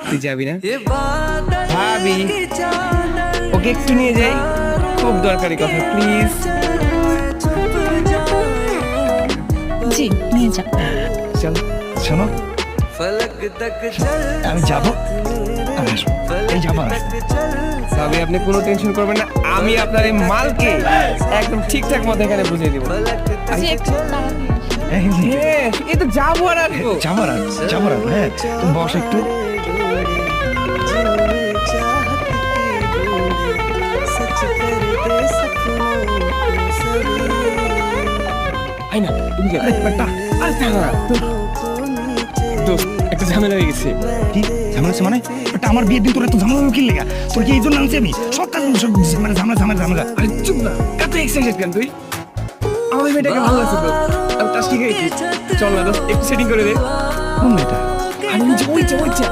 তুই যাবি না? ভাবি ওকে একটু নিয়ে যাই, খুব দরকারি কথা, প্লিজ। জি নিয়ে যান। চলো শোনো, আমি যাবো, আমি আসবো, এই যাবো আর আসবো। ভাবি আপনি কোনো টেনশন করবেন না, আমি আপনার এই মালকে একদম ঠিকঠাক মতো এখানে বুঝিয়ে দিব। জি একটু তাড়াতাড়ি আসুন। এই যে, হ্যাঁ এই তো যাবো আর আসবো। যাবো আর যাবো আর, হ্যাঁ তুমি বস একটু। আই না তুমি কে? বেটা, আরে থামো না। দোস্ত একটা ঝামেলা হয়ে গেছে। কি ঝামেলা আছে মানে? বেটা, আমার বিয়ের দিন তোর এত ঝামেলা কি লেগা? তোর কি এই জন্য আনছি আমি? সব কাজ সব মানে ঝামেলা ঝামেলা ঝামেলা। আরে চুপ না, এত এক্সাইটেড কেন তুই? আমার এই মেয়েটাকে ভালো লাগছে তো, আমি টাচ ঠিক হয়েছি। চল না দোস্ত একটু সেটিং করে দে। কোন মেয়েটা? আমি নিচে ওইটা